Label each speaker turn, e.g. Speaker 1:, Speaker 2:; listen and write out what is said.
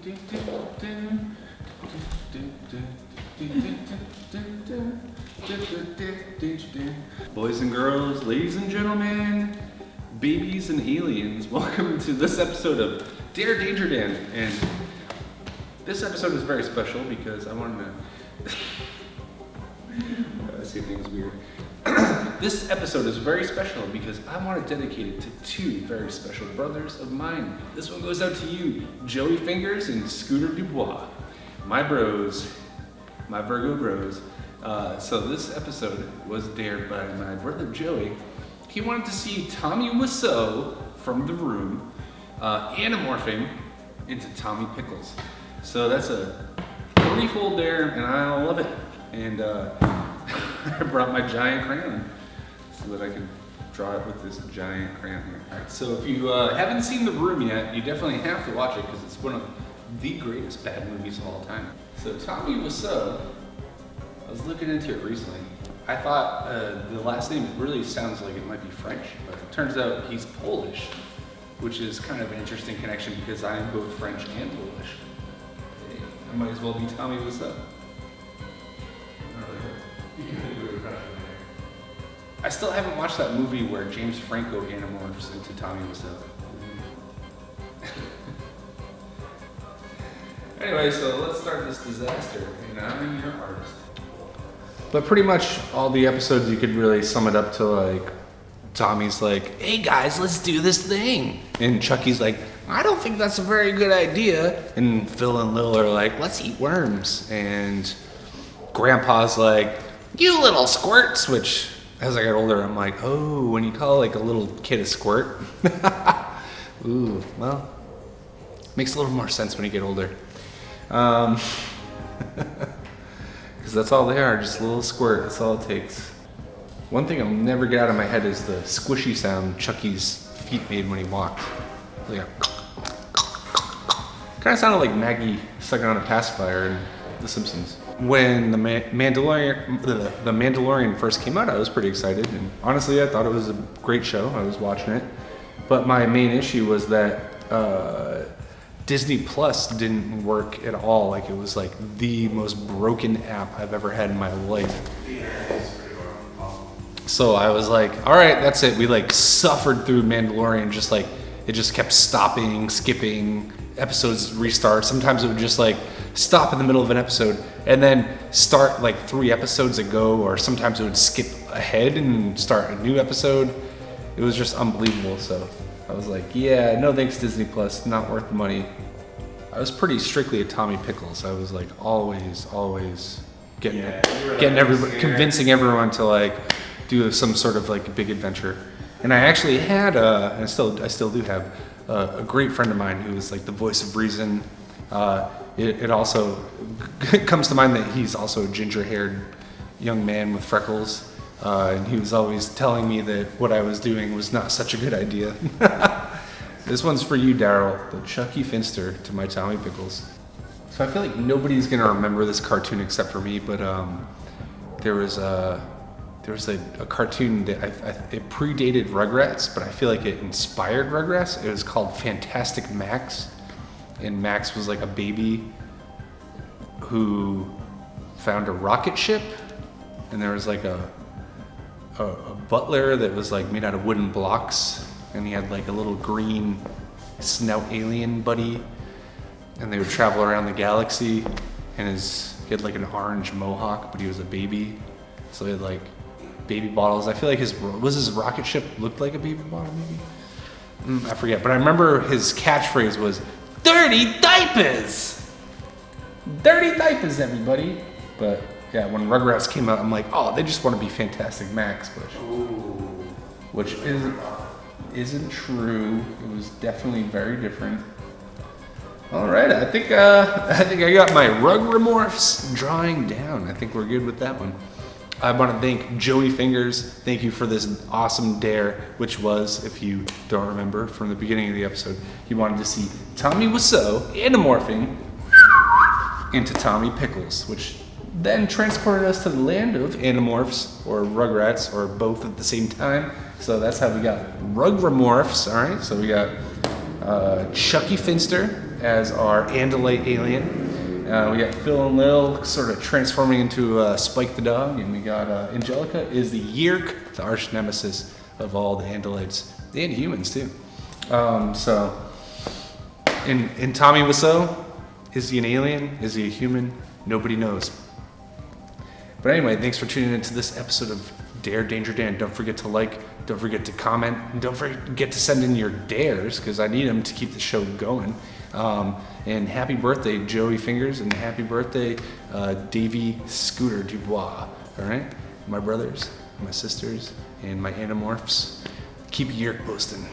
Speaker 1: Boys and girls, ladies and gentlemen, babies and aliens, welcome to this episode of Dare Danger Dan. And this episode is very special because I wanted to say things weird. This episode is very special because I want to dedicate it to two very special brothers of mine. This one goes out to you, Joey Fingers and Scooter Dubois. My bros, my Virgo bros. So this episode was dared by my brother Joey. He wanted to see Tommy Wiseau from The Room Animorphing into Tommy Pickles. So that's a threefold dare, and I love it. And I brought my giant crayon so that I can draw it with this giant crayon here. All right, so if you haven't seen The Room yet, you definitely have to watch it because it's one of the greatest bad movies of all time. So Tommy Wiseau, I was looking into it recently. I thought the last name really sounds like it might be French, but it turns out he's Polish, which is kind of an interesting connection because I am both French and Polish. Hey, I might as well be Tommy Wiseau. I still haven't watched that movie where James Franco animorphs into Tommy Wiseau. Anyway, so let's start this disaster, and I'm your artist. But pretty much all the episodes, you could really sum it up to like, Tommy's like, hey guys, let's do this thing. And Chucky's like, I don't think that's a very good idea. And Phil and Lil are like, let's eat worms. And Grandpa's like, you little squirts, which as I got older, I'm like, oh, when you call like a little kid a squirt. Ooh, well, makes a little more sense when you get older. Because that's all they are, just a little squirt, that's all it takes. One thing I'll never get out of my head is the squishy sound Chucky's feet made when he walked. Like kind of sounded like Maggie sucking on a pacifier in The Simpsons. When the Mandalorian first came out, I was pretty excited, and honestly I thought it was a great show. I was watching it, but my main issue was that Disney Plus didn't work at all. Like, it was like the most broken app I've ever had in my life. So I was like, all right, that's it. We like suffered through Mandalorian, just like it just kept stopping, skipping, episodes restart. Sometimes it would just like stop in the middle of an episode and then start like 3 episodes ago, or sometimes it would skip ahead and start a new episode. It was just unbelievable. So I was like, yeah, no thanks Disney Plus, not worth the money. I was pretty strictly a Tommy Pickles. I was like always convincing everyone to like do some sort of like big adventure. And I actually had, I still do have a great friend of mine who is like the voice of reason. It also comes to mind that he's also a ginger-haired young man with freckles. And he was always telling me that what I was doing was not such a good idea. This one's for you, Daryl, the Chucky Finster to my Tommy Pickles. So I feel like nobody's gonna remember this cartoon except for me, but there was a cartoon that it predated Rugrats, but I feel like it inspired Rugrats. It was called Fantastic Max, and Max was like a baby who found a rocket ship, and there was like a butler that was like made out of wooden blocks, and he had like a little green snout alien buddy, and they would travel around the galaxy, and he had like an orange mohawk, but he was a baby, so he had like baby bottles. I feel like his rocket ship looked like a baby bottle, maybe? I forget, but I remember his catchphrase was, dirty diapers! Dirty diapers, everybody! But yeah, when Rugrats came out, I'm like, oh, they just want to be Fantastic Max, which isn't true. It was definitely very different. All right, I think I got my Rugromorphs drawing down. I think we're good with that one. I want to thank Joey Fingers. Thank you for this awesome dare, which was, if you don't remember from the beginning of the episode, he wanted to see Tommy Wiseau animorphing into Tommy Pickles, which then transported us to the land of Animorphs, or Rugrats, or both at the same time. So that's how we got Rugromorphs, all right? So we got Chucky Finster, as our Andalite alien. We got Phil and Lil sort of transforming into Spike the dog, and we got Angelica is the Yeerk, the arch nemesis of all the Andalites and humans too. So, in Tommy Wiseau, is he an alien? Is he a human? Nobody knows. But anyway, thanks for tuning into this episode of Dare Danger Dan. Don't forget to like, don't forget to comment, and don't forget to send in your dares, because I need them to keep the show going. And happy birthday, Joey Fingers, and happy birthday, Davey Scooter Dubois. All right, my brothers, my sisters, and my Animorphs. Keep your posting.